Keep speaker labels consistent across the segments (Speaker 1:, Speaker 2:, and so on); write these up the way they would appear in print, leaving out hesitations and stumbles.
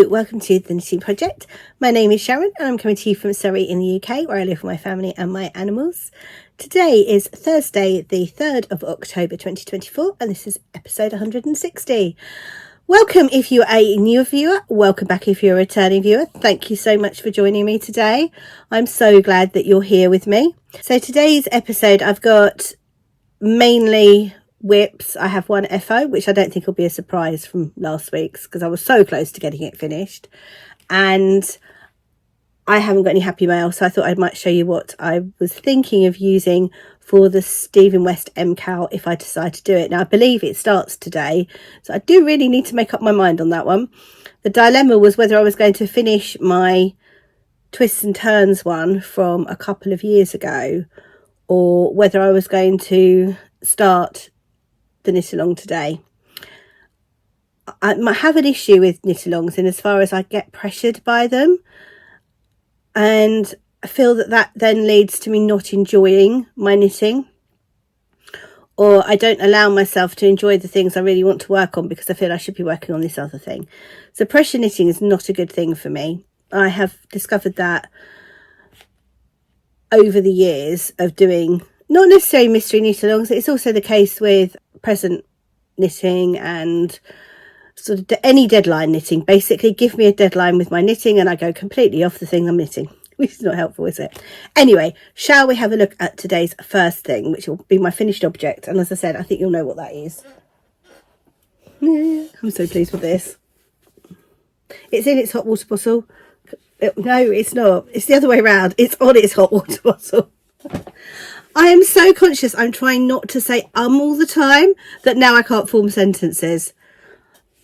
Speaker 1: Hello, welcome to the Knitting Project. My name is Sharon and I'm coming to you from Surrey in the UK, where I live with my family and my animals. Today is Thursday the 3rd of October 2024 and this is episode 160. Welcome if you are a new viewer, welcome back if you're a returning viewer. Thank you so much for joining me today. I'm so glad that you're here with me. So today's episode I've got mainly whips. I have one FO, which I don't think will be a surprise from last week's because I was so close to getting it finished, and I haven't got any happy mail, so I thought I might show you what I was thinking of using for the Stephen West MCAL if I decide to do it. Now I believe it starts today, so I do really need to make up my mind on that one. The dilemma was whether I was going to finish my twists and turns one from a couple of years ago or whether I was going to start the knit along today. I have an issue with knit alongs in as far as I get pressured by them, and I feel that then leads to me not enjoying my knitting, or I don't allow myself to enjoy the things I really want to work on because I feel I should be working on this other thing. So pressure knitting is not a good thing for me. I have discovered that over the years of doing not necessarily mystery knit alongs. It's also the case with present knitting and sort of any deadline knitting. Basically give me a deadline with my knitting and I go completely off the thing I'm knitting, which is not helpful, is it? Anyway, shall we have a look at today's first thing, which will be my finished object, and as I said, I think you'll know what that is. I'm so pleased with this. It's in its hot water bottle. No, it's not, it's the other way around. It's on its hot water bottle. I am so conscious I'm trying not to say all the time that now I can't form sentences.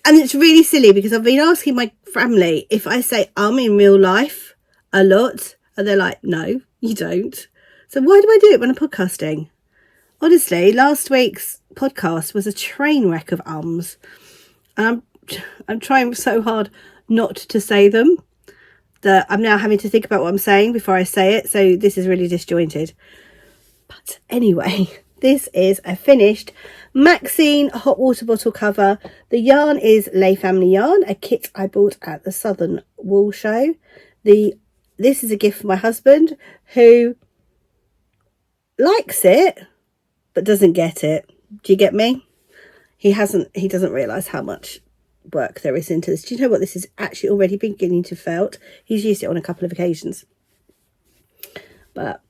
Speaker 1: And it's really silly because I've been asking my family if I say in real life a lot. And they're like, no, you don't. So why do I do it when I'm podcasting? Honestly, last week's podcast was a train wreck of ums. And I'm trying so hard not to say them that I'm now having to think about what I'm saying before I say it. So this is really disjointed. But anyway, this is a finished Maxine hot water bottle cover. The yarn is Lay Family Yarn, a kit I bought at the Southern Wool Show. This is a gift for my husband who likes it but doesn't get it. Do you get me? He doesn't realise how much work there is into this. Do you know what this is actually already beginning to felt? He's used it on a couple of occasions. But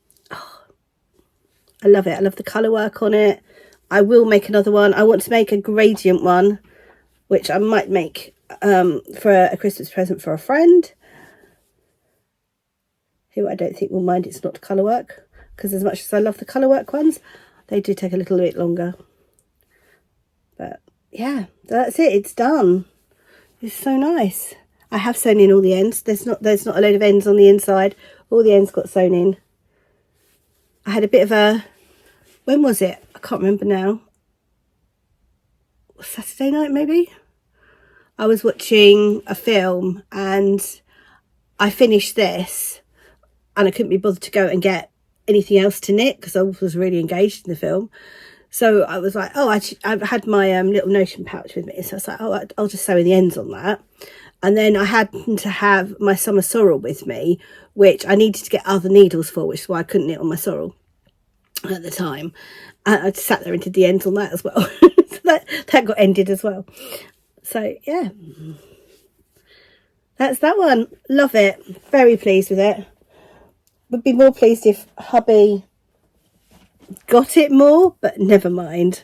Speaker 1: I love it. I love the colour work on it. I will make another one. I want to make a gradient one, which I might make for a Christmas present for a friend who I don't think will mind it's not colour work, because as much as I love the colour work ones, they do take a little bit longer. But yeah, that's it. It's done. It's so nice. I have sewn in all the ends. There's not a load of ends on the inside. All the ends got sewn in. I had a bit of a, when was it? I can't remember now. Saturday night maybe? I was watching a film and I finished this and I couldn't be bothered to go and get anything else to knit because I was really engaged in the film. So I was like, I had my little notion pouch with me. So I was like, I'll just sew in the ends on that. And then I happened to have my summer sorrel with me, which I needed to get other needles for, which is why I couldn't knit on my sorrel at the time. I just sat there and did the ends on that as well. So that got ended as well. So yeah, that's that one. Love it. Very pleased with it. Would be more pleased if hubby got it more, but never mind.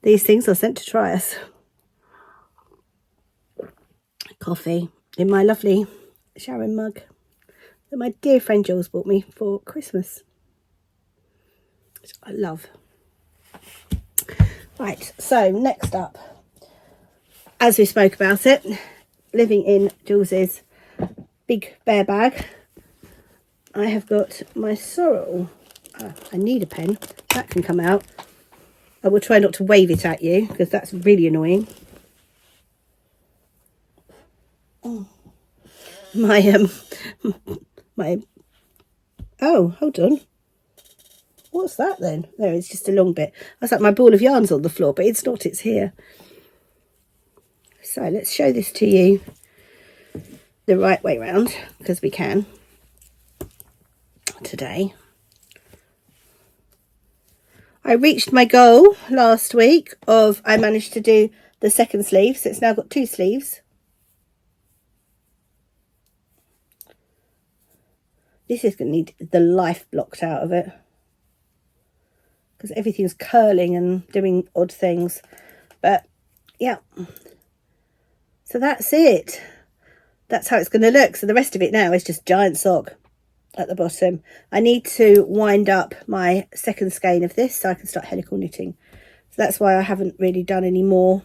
Speaker 1: These things are sent to try us. Coffee in my lovely Sharon mug that my dear friend Jules bought me for Christmas, which I love. Right, so next up, as we spoke about it, living in Jules's big bear bag, I have got my sorrel. I need a pen. That can come out. I will try not to wave it at you because that's really annoying. Oh, hold on. What's that then? There, it's just a long bit. I was like, my ball of yarn's on the floor, but it's not, it's here. So let's show this to you the right way round, because we can today. I reached my goal last week of I managed to do the second sleeve, so it's now got 2 sleeves. This is going to need the life blocked out of it, because everything's curling and doing odd things. But yeah, so that's it. That's how it's going to look. So the rest of it now is just giant sock at the bottom. I need to wind up my second skein of this so I can start helical knitting. So that's why I haven't really done any more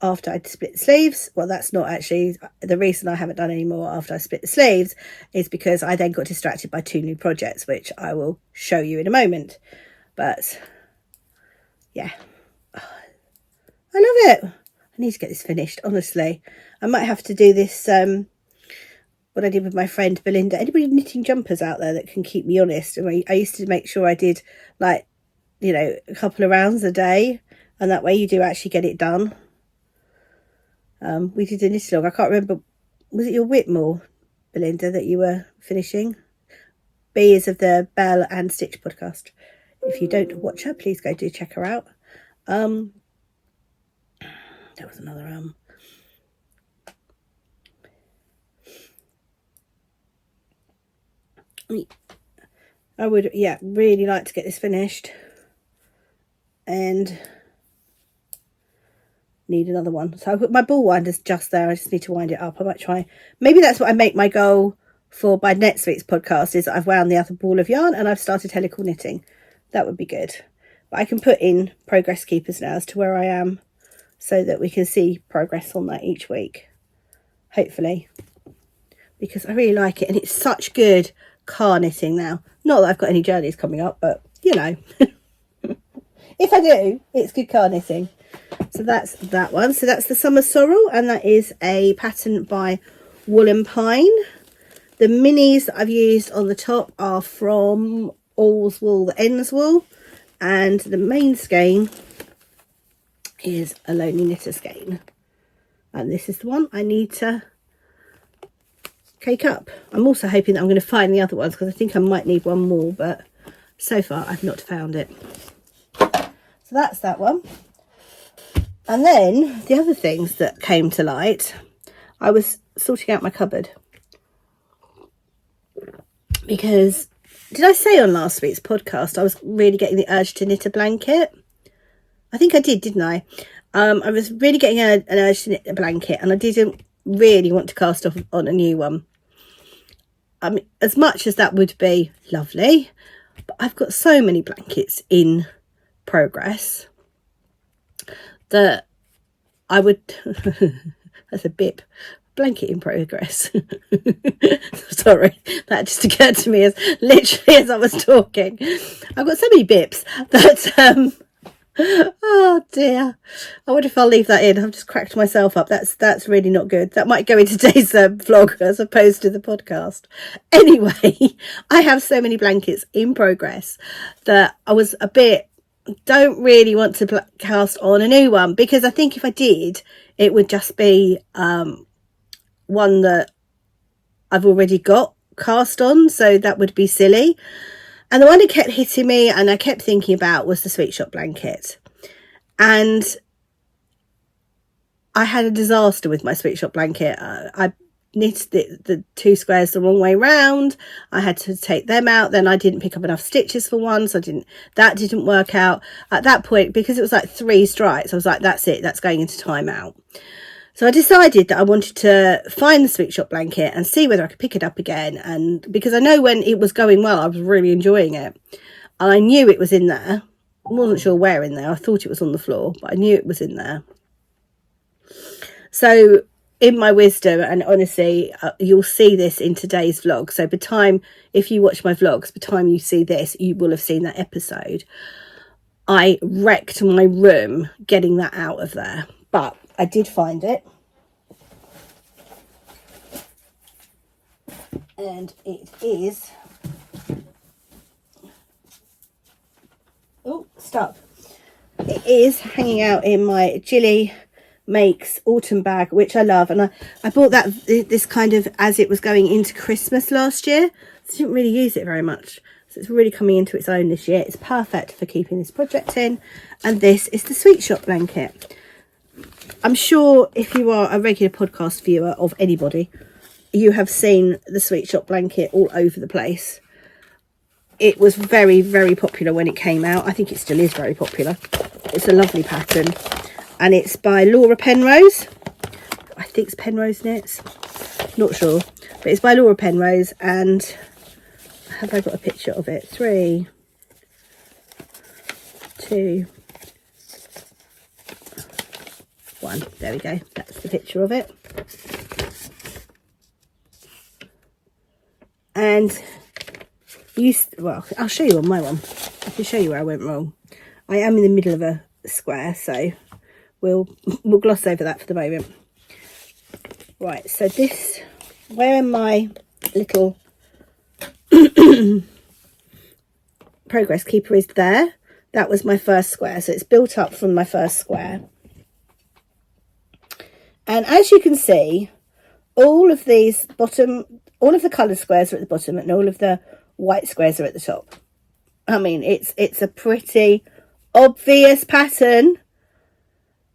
Speaker 1: after I'd split the sleeves. Well, that's not actually the reason I haven't done any more after I split the sleeves, is because I then got distracted by 2 new projects, which I will show you in a moment. But yeah, I love it. I need to get this finished, honestly. I might have to do this, what I did with my friend Belinda. Anybody knitting jumpers out there that can keep me honest? I used to make sure I did, like, you know, a couple of rounds a day, and that way you do actually get it done. We did a knit along. I can't remember, was it your Whitmore, Belinda, that you were finishing? B is of the Bell and Stitch podcast. If you don't watch her, please go do check her out. There was another I would, yeah, really like to get this finished, and need another one. So I've got my ball winder's just there. I just need to wind it up. I might try, maybe that's what I make my goal for by next week's podcast, is I've wound the other ball of yarn and I've started helical knitting. That would be good. But I can put in progress keepers now as to where I am, so that we can see progress on that each week, hopefully, because I really like it, and it's such good car knitting now. Not that I've got any journeys coming up, but you know, if I do, it's good car knitting. So that's that one. So that's the Summer Sorrel, and that is a pattern by Wool and Pine. The minis that I've used on the top are from All's Wool, the Ends Wool, and the main skein is a Lonely Knitter skein, and this is the one I need to cake up. I'm also hoping that I'm going to find the other ones, because I think I might need one more, but so far I've not found it. So that's that one. And then the other things that came to light, I was sorting out my cupboard, because did I say on last week's podcast I was really getting the urge to knit a blanket? I think I did, didn't I? I was really getting an urge to knit a blanket, and I didn't really want to cast off on a new one. I mean, as much as that would be lovely, but I've got so many blankets in progress that I would that's a bip, blanket in progress. Sorry, that just occurred to me as literally as I was talking. I've got so many bips that oh dear, I wonder if I'll leave that in. I've just cracked myself up. That's really not good. That might go in today's vlog as opposed to the podcast. Anyway, I have so many blankets in progress that I was a bit, don't really want to cast on a new one, because I think if I did, it would just be one that I've already got cast on, so that would be silly. And the one that kept hitting me and I kept thinking about was the Sweet Shop blanket. And I had a disaster with my Sweet Shop blanket. I knitted the 2 squares the wrong way round. I had to take them out. Then I didn't pick up enough stitches for one, so that didn't work out. At that point, because it was like 3 stripes, I was like, that's it, that's going into timeout. So I decided that I wanted to find the Sweet Shop blanket and see whether I could pick it up again. And because I know when it was going well, I was really enjoying it. And I knew it was in there. I wasn't sure where in there. I thought it was on the floor, but I knew it was in there. So in my wisdom, and honestly, you'll see this in today's vlog. So by the time, if you watch my vlogs, by the time you see this, you will have seen that episode. I wrecked my room getting that out of there. But I did find it, and it is, oh, stop. It is hanging out in my Jilly makes autumn bag, which I love, and I bought this kind of as it was going into Christmas last year, so I didn't really use it very much, so it's really coming into its own this year. It's perfect for keeping this project in. And this is the Sweet Shop blanket. I'm sure if you are a regular podcast viewer of anybody, you have seen the Sweet Shop blanket all over the place. It was very, very popular when it came out. I think it still is very popular. It's a lovely pattern. And it's by Laura Penrose. I think it's Penrose Nets. Not sure. But it's by Laura Penrose. And have I got a picture of it? 3, 2, 1. There we go. That's the picture of it. And well, I'll show you on my one. I can show you where I went wrong. I am in the middle of a square, so we'll gloss over that for the moment. Right, so this, where my little progress keeper is there, that was my first square. So it's built up from my first square. And as you can see, all of these all of the coloured squares are at the bottom and all of the white squares are at the top. I mean, it's a pretty obvious pattern,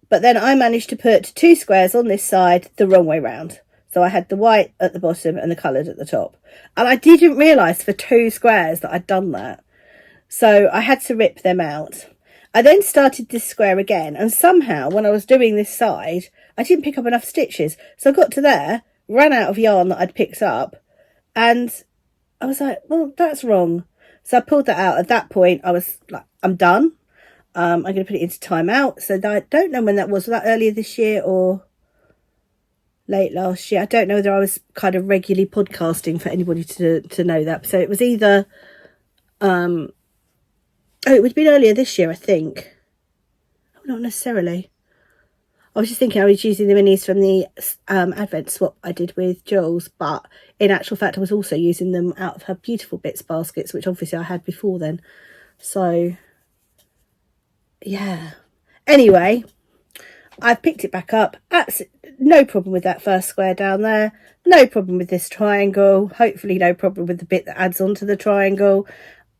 Speaker 1: but then I managed to put 2 squares on this side the wrong way round. So I had the white at the bottom and the coloured at the top. And I didn't realise for 2 squares that I'd done that. So I had to rip them out. I then started this square again, and somehow when I was doing this side, I didn't pick up enough stitches. So I got to there, ran out of yarn that I'd picked up, and I was like, well, that's wrong. So I pulled that out. At that point, I was like, I'm done. I'm going to put it into timeout. So I don't know when that was. Was that earlier this year or late last year? I don't know whether I was kind of regularly podcasting for anybody to know that. So it was either, oh, it would have been earlier this year, I think. Oh, not necessarily. I was just thinking I was using the minis from the Advent swap I did with Jules, but in actual fact I was also using them out of her Beautiful Bits baskets, which obviously I had before then. So, yeah. Anyway, I've picked it back up. No problem with that first square down there. No problem with this triangle. Hopefully no problem with the bit that adds onto the triangle.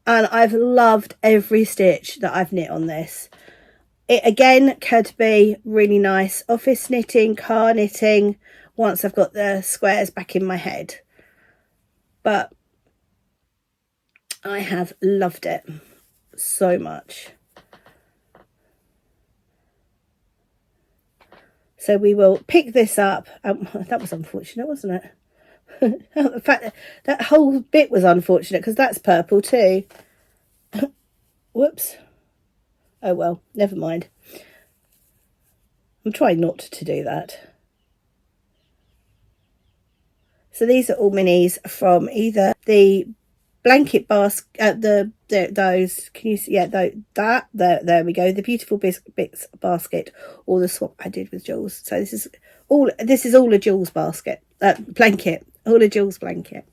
Speaker 1: And I've loved every stitch that I've knit on this. It again could be really nice office knitting, car knitting, once I've got the squares back in my head. But I have loved it so much. So we will pick this up. That was unfortunate, wasn't it? In fact, that whole bit was unfortunate because that's purple too. Whoops. Oh well, never mind. I'm trying not to do that. So these are all minis from either the blanket basket, those, can you see? Yeah, there we go. The Beautiful Bits basket, or the swap I did with Jules. So this is all a Jules basket, blanket, all a Jules blanket.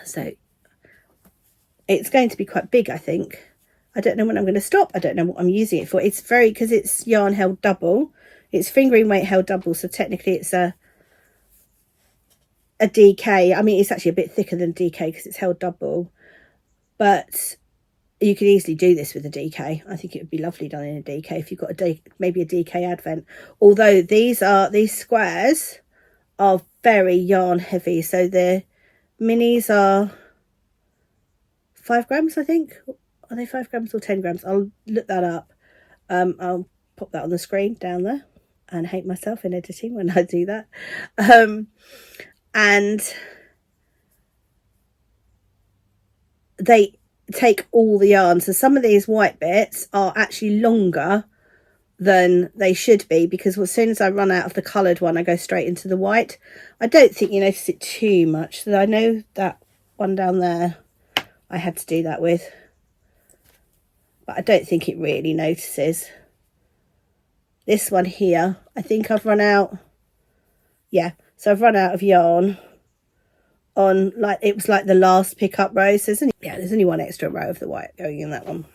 Speaker 1: So it's going to be quite big, I think. I don't know when I'm going to stop. I don't know what I'm using it for. It's because it's yarn held double. It's fingering weight held double. So technically it's a DK. I mean, it's actually a bit thicker than DK because it's held double. But you could easily do this with a DK. I think it would be lovely done in a DK if you've got maybe a DK Advent. Although these squares are very yarn heavy. So the minis are 5 grams, I think. Are they 5 grams or 10 grams? I'll look that up. I'll pop that on the screen down there and hate myself in editing when I do that. And they take all the yarn. So some of these white bits are actually longer than they should be because as soon as I run out of the coloured one, I go straight into the white. I don't think you notice it too much. So I know that one down there I had to do that with. But I don't think it really notices. This one here, I think I've run out. Yeah, so I've run out of yarn on, like, it was like the last pickup row. So there's only one extra row of the white going in that one.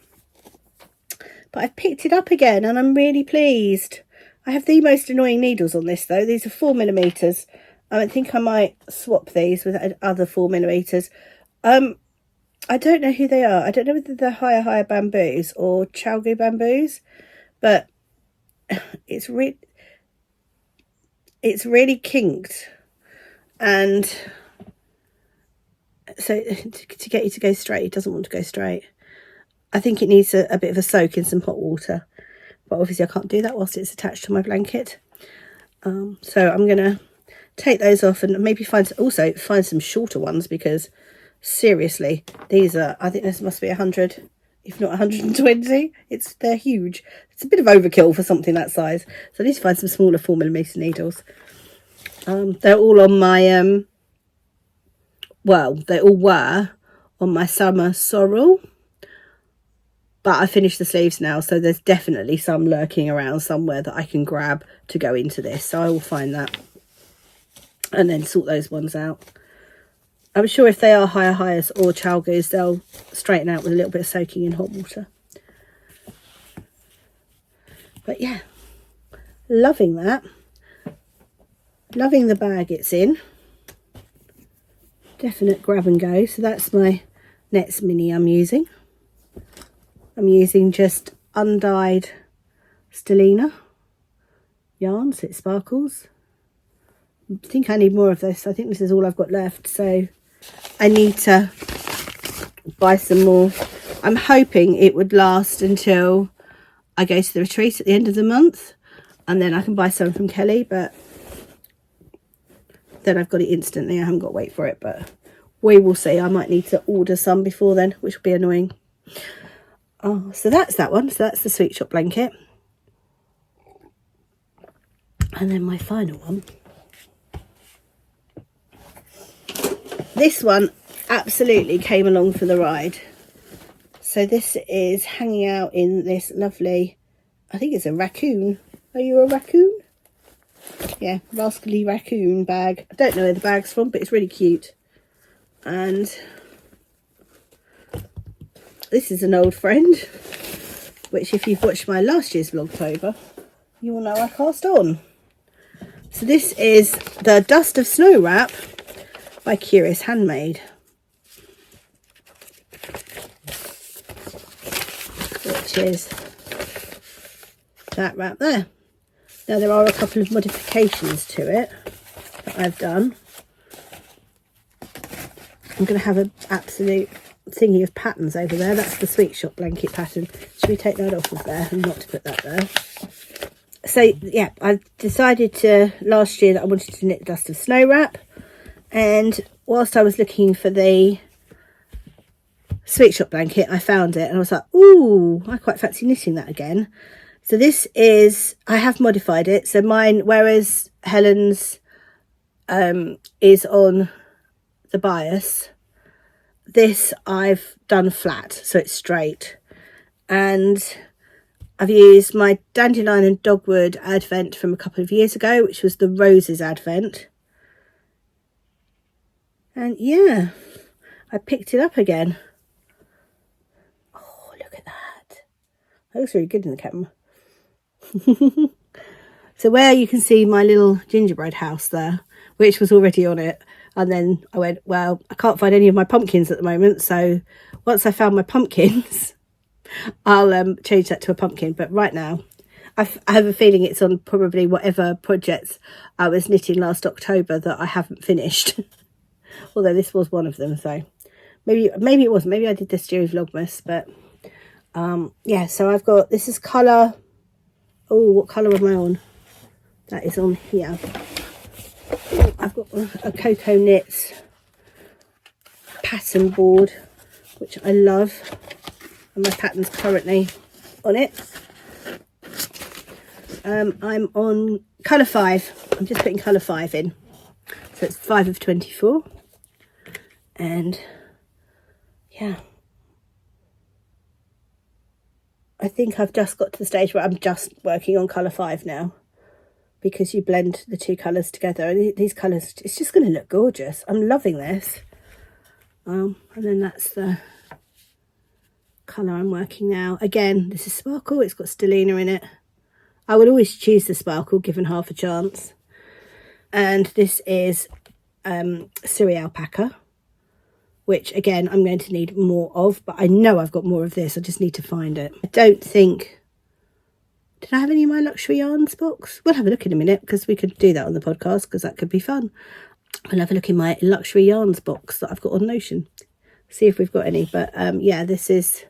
Speaker 1: But I've picked it up again and I'm really pleased. I have the most annoying needles on this though. These are 4mm. I think I might swap these with other 4mm. I don't know who they are. I don't know whether they're higher bamboos or chalgu bamboos, but it's really kinked, and so to get you to go straight, it doesn't want to go straight. I think it needs a bit of a soak in some hot water, but obviously I can't do that whilst it's attached to my blanket. So I'm gonna take those off and maybe find some shorter ones, because seriously, these are, I think this must be 100, if not 120. They're huge. It's a bit of overkill for something that size. So I need to find some smaller 4mm needles. They're all on my they all were on my summer sorrel, but I finished the sleeves now, so there's definitely some lurking around somewhere that I can grab to go into this. So I will find that and then sort those ones out. I'm sure if they are hires or chalgus, they'll straighten out with a little bit of soaking in hot water. But yeah, loving that. Loving the bag it's in. Definite grab and go. So that's my Nets Mini I'm using. I'm using just undyed stellina yarn, so it sparkles. I think I need more of this. I think this is all I've got left, so I need to buy some more. I'm hoping it would last until I go to the retreat at the end of the month, and then I can buy some from Kelly, but then I've got it instantly. I haven't got to wait for it, but we will see. I might need to order some before then, which will be annoying. Oh, so that's that one. So that's the Sweet Shop blanket. And then my final one. This one absolutely came along for the ride. So this is hanging out in this lovely, I think it's a raccoon. Are you a raccoon? Yeah, rascally raccoon bag. I don't know where the bag's from, but it's really cute. And this is an old friend, which if you've watched my last year's Vlogtober, you will know I cast on. So this is the Dust of Snow wrap by Curious Handmade, which is that wrap there. Now there are a couple of modifications to it that I've done. I'm going to have an absolute thingy of patterns over there. That's the Sweet Shop blanket pattern. Should we take that off of there and not to put that there? So yeah, I decided last year that I wanted to knit the Dust of Snow wrap, and whilst I was looking for the Sweet Shop blanket, I found it and I was like, ooh, I quite fancy knitting that again. So this is, I have modified it. So mine, whereas Helen's is on the bias, this I've done flat, so it's straight. And I've used my Dandelion and Dogwood advent from a couple of years ago, which was the Roses advent. And yeah, I picked it up again. Oh, look at that. That looks really good in the camera. So where you can see my little gingerbread house there, which was already on it, and then I went, well, I can't find any of my pumpkins at the moment, so once I found my pumpkins, I'll change that to a pumpkin. But right now I have a feeling it's on probably whatever projects I was knitting last October that I haven't finished. Although this was one of them, so maybe it wasn't. Maybe I did this during Vlogmas, but yeah. So I've got, this is colour. Oh, what colour am I on? That is on here. I've got a Cocoa Knits pattern board, which I love, and my pattern's currently on it. I'm on colour 5. I'm just putting colour 5 in, so it's 5 of 24. And yeah, I think I've just got to the stage where I'm just working on colour 5 now, because you blend the two colours together and these colours, it's just going to look gorgeous. I'm loving this. And then that's the colour I'm working now. Again, this is Sparkle. It's got Stellina in it. I would always choose the sparkle given half a chance. And this is Surrey Alpaca, which again I'm going to need more of, but I know I've got more of this. I just need to find it. I don't think... Did I have any of my luxury yarns box? We'll have a look in a minute, because we could do that on the podcast, because that could be fun. I'll have a look in my luxury yarns box that I've got on Notion. See if we've got any. But yeah, this is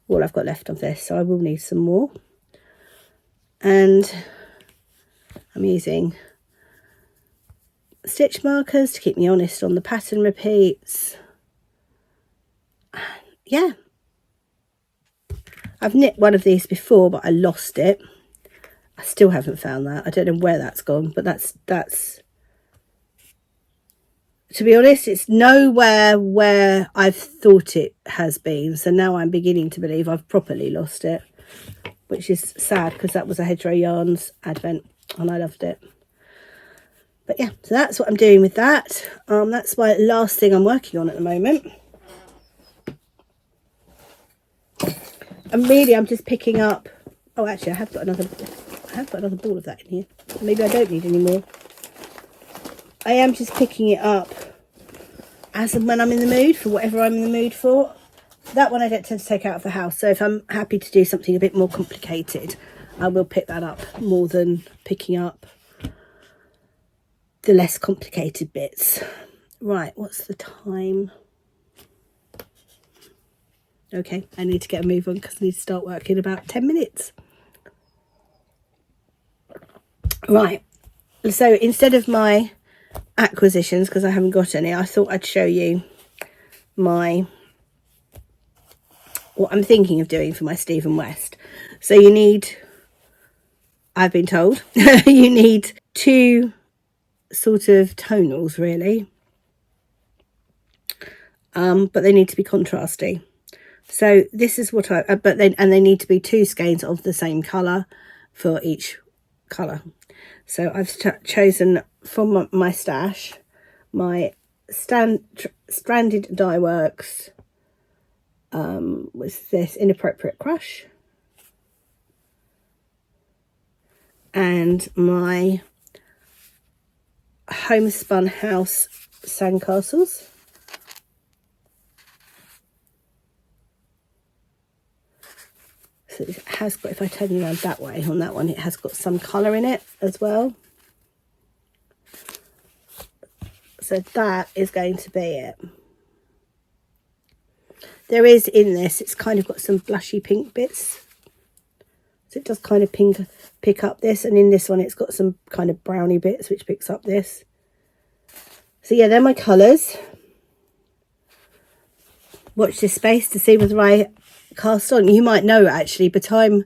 Speaker 1: all I've got left of this. So I will need some more. And I'm using stitch markers to keep me honest on the pattern repeats. Yeah. I've knit one of these before, but I lost it. I still haven't found that. I don't know where that's gone, but that's to be honest, it's nowhere where I've thought it has been. So now I'm beginning to believe I've properly lost it, which is sad, because that was a Hedgerow Yarns advent and I loved it. But yeah, so that's what I'm doing with that. That's my last thing I'm working on at the moment. And really, I'm just picking up... Oh, actually, I have got another ball of that in here. Maybe I don't need any more. I am just picking it up as and when I'm in the mood for whatever I'm in the mood for. That one I don't tend to take out of the house. So if I'm happy to do something a bit more complicated, I will pick that up more than picking up the less complicated bits. Right, what's the time? Okay, I need to get a move on, because I need to start work in about 10 minutes. Right, so instead of my acquisitions, because I haven't got any, I thought I'd show you what I'm thinking of doing for my Stephen West. So you need, I've been told, you need 2 sort of tonals really, but they need to be contrasty. So this is what they need to be 2 skeins of the same colour for each colour. So I've chosen from my stash my Stranded Dye Works with this Inappropriate Crush, and my Homespun House Sandcastles. So it has got, if I turn you around that way, on that one, it has got some colour in it as well. So that is going to be it. There is in this, it's kind of got some blushy pink bits. So it does kind of pick up this. And in this one, it's got some kind of browny bits, which picks up this. So yeah, they're my colours. Watch this space to see whether I cast on. You might know actually by the time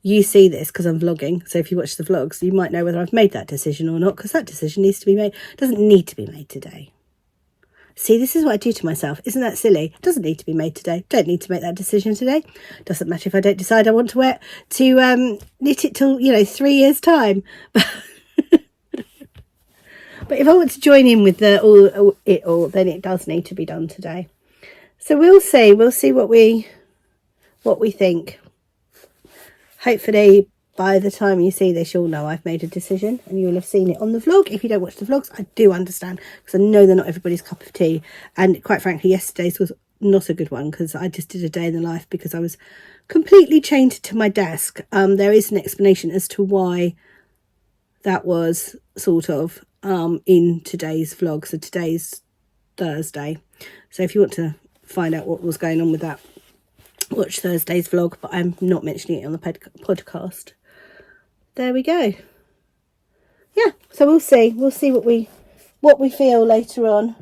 Speaker 1: you see this, because I'm vlogging, so if you watch the vlogs you might know whether I've made that decision or not, because that decision needs to be made. It doesn't need to be made today. See, this is what I do to myself. Isn't that silly? It doesn't need to be made today. Don't need to make that decision today. Doesn't matter if I don't decide I want to knit it till 3 years time. But if I want to join in with it all, then it does need to be done today. So we'll see what we think. Hopefully by the time you see this, you'll know I've made a decision, and you'll have seen it on the vlog. If you don't watch the vlogs, I do understand, because I know they're not everybody's cup of tea. And quite frankly, yesterday's was not a good one, because I just did a day in the life because I was completely chained to my desk. There is an explanation as to why that was sort of in today's vlog. So today's Thursday. So if you want to find out what was going on with that, watch Thursday's vlog, but I'm not mentioning it on the podcast. There we go. Yeah, so we'll see what we feel later on.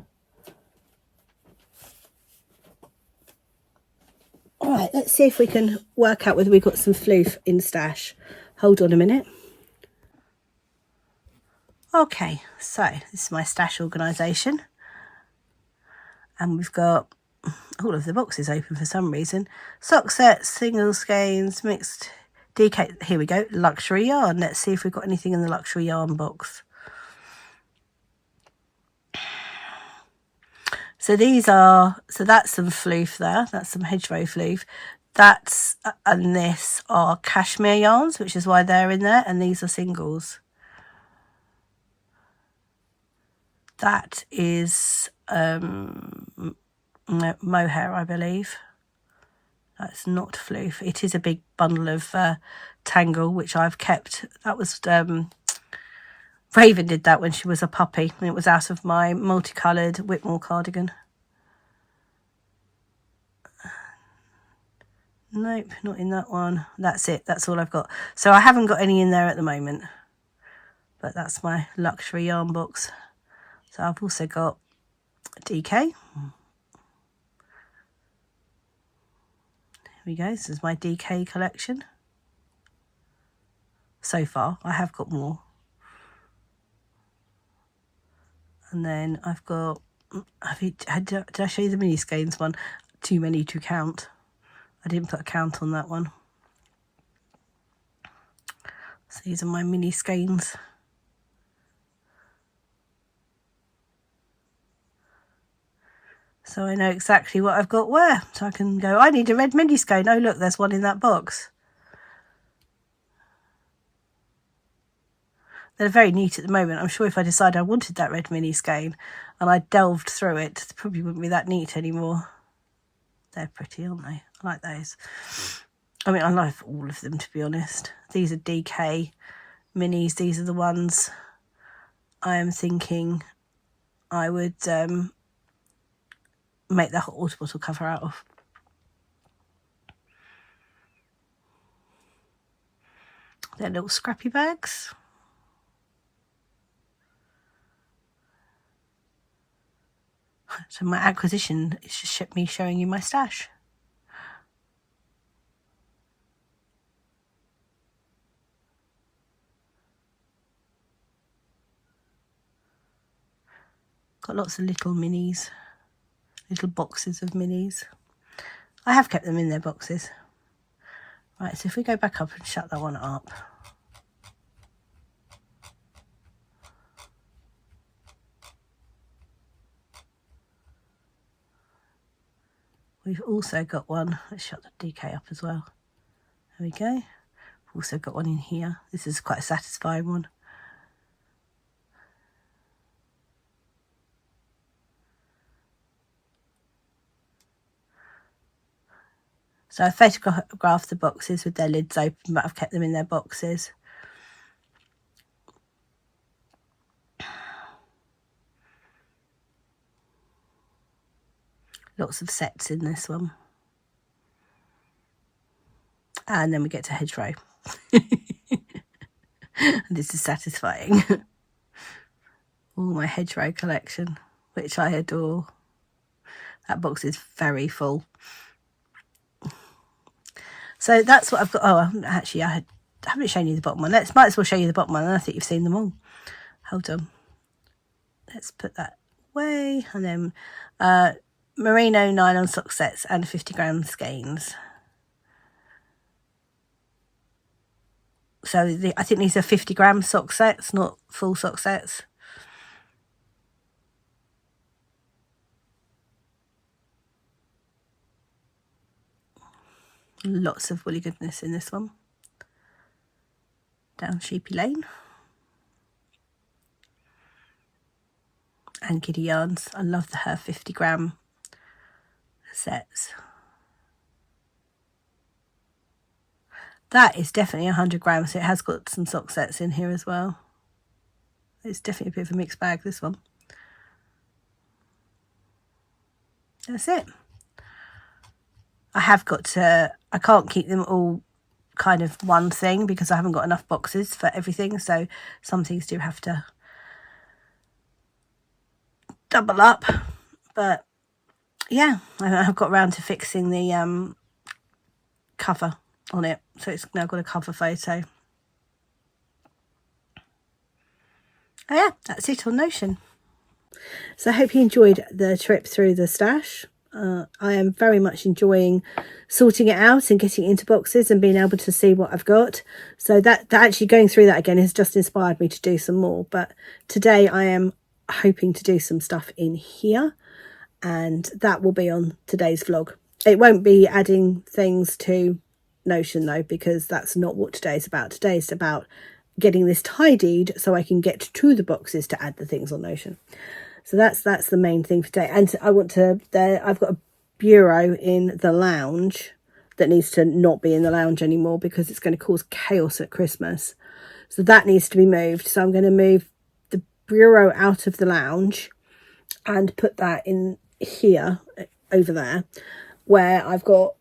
Speaker 1: All right, let's see if we can work out whether we've got some floof in stash. Hold on a minute. Okay, so this is my stash organisation, and we've got all of the boxes open for some reason. Sock sets, single skeins, mixed DK. Here we go, luxury yarn. Let's see if we've got anything in the luxury yarn box. So that's some floof there. That's some Hedgerow floof. That's and this are cashmere yarns, which is why they're in there, and these are singles. That is mohair, I believe. That's not Floof. It is a big bundle of tangle, which I've kept. That was Raven did that when she was a puppy, and it was out of my multicoloured Whitmore cardigan. Nope, not in that one. That's it. That's all I've got. So I haven't got any in there at the moment. But that's my luxury yarn box. So I've also got DK. Here we go. This is my DK collection. So far, I have got more. And then I've got, did I show you the mini skeins one? Too many to count. I didn't put a count on that one. So these are my mini skeins. So I know exactly what I've got where. So I can go, I need a red mini skein. Oh, look, there's one in that box. They're very neat at the moment. I'm sure if I decided I wanted that red mini skein and I delved through it, it probably wouldn't be that neat anymore. They're pretty, aren't they? I like those. I mean, I like all of them, to be honest. These are DK minis. These are the ones I am thinking I would make the hot water bottle cover out of. They're little scrappy bags. So my acquisition is just me showing you my stash. Got lots of little minis, little boxes of minis. I have kept them in their boxes. Right, so if we go back up and shut that one up. We've also got one, let's shut the DK up as well. There we go. We've also got one in here. This is quite a satisfying one. So I photographed the boxes with their lids open, but I've kept them in their boxes. Lots of sets in this one. And then we get to hedgerow. And this is satisfying. All my hedgerow collection, which I adore. That box is very full. So that's what I've got. Oh, actually, I haven't shown you the bottom one. Might as well show you the bottom one. I think you've seen them all. Hold on. Let's put that away. And then merino nylon sock sets and 50-gram skeins. So I think these are 50-gram sock sets, not full sock sets. Lots of woolly goodness in this one. Down Sheepy Lane. And Giddy Yarns. I love her 50-gram sets. That is definitely 100 grams. So it has got some sock sets in here as well. It's definitely a bit of a mixed bag, this one. That's it. I have got to, I can't keep them all kind of one thing because I haven't got enough boxes for everything. So some things do have to double up. But yeah, I've got around to fixing the cover on it. So it's now got a cover photo. Oh yeah, that's it on Notion. So I hope you enjoyed the trip through the stash. I am very much enjoying sorting it out and getting it into boxes and being able to see what I've got. So that actually going through that again has just inspired me to do some more. But today I am hoping to do some stuff in here, and that will be on today's vlog. It won't be adding things to Notion though, because that's not what today's about. Today's about getting this tidied so I can get to the boxes to add the things on Notion. So that's the main thing for today. And I want to, I've got a bureau in the lounge that needs to not be in the lounge anymore because it's going to cause chaos at Christmas. So that needs to be moved. So I'm going to move the bureau out of the lounge and put that in here, over there, where I've got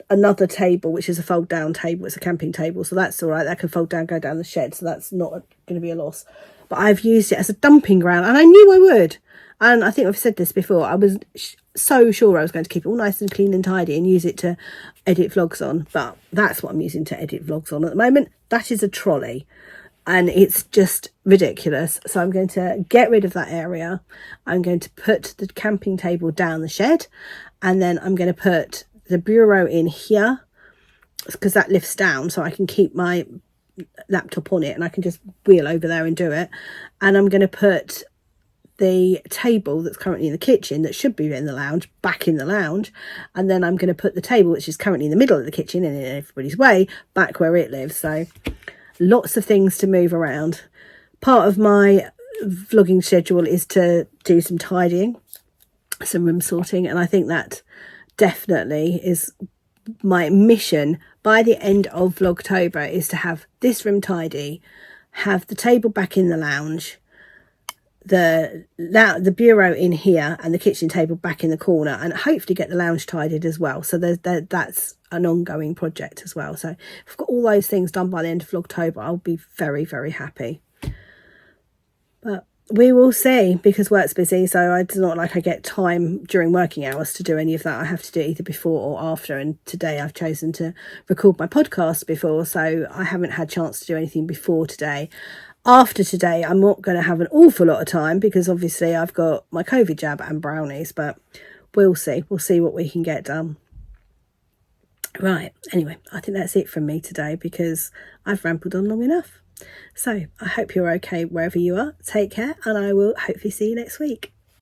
Speaker 1: another table, which is a fold down table. It's a camping table, so that's all right. That can fold down, go down the shed, so that's not going to be a loss. But I've used it as a dumping ground, and I knew I would. And I think I've said this before. I was so sure I was going to keep it all nice and clean and tidy and use it to edit vlogs on. But that's what I'm using to edit vlogs on at the moment. That is a trolley. And it's just ridiculous. So I'm going to get rid of that area. I'm going to put the camping table down the shed. And then I'm going to put the bureau in here, because that lifts down so I can keep my laptop on it and I can just wheel over there and do it. And I'm going to put the table that's currently in the kitchen, that should be in the lounge, back in the lounge. And then I'm going to put the table, which is currently in the middle of the kitchen and in everybody's way, back where it lives. So lots of things to move around. Part of my vlogging schedule is to do some tidying, some room sorting, and I think that definitely is my mission by the end of Vlogtober, is to have this room tidy, have the table back in the lounge, the bureau in here, and the kitchen table back in the corner, and hopefully get the lounge tidied as well. So that's an ongoing project as well. So if I've got all those things done by the end of Vlogtober, I'll be very, very happy. But we will see, because work's busy, so it's not like I get time during working hours to do any of that. I have to do it either before or after, and today I've chosen to record my podcast before, so I haven't had a chance to do anything before today. After today, I'm not going to have an awful lot of time, because obviously I've got my COVID jab and brownies, but we'll see what we can get done. Right, anyway, I think that's it from me today, because I've rambled on long enough. So I hope you're okay wherever you are. Take care, and I will hopefully see you next week.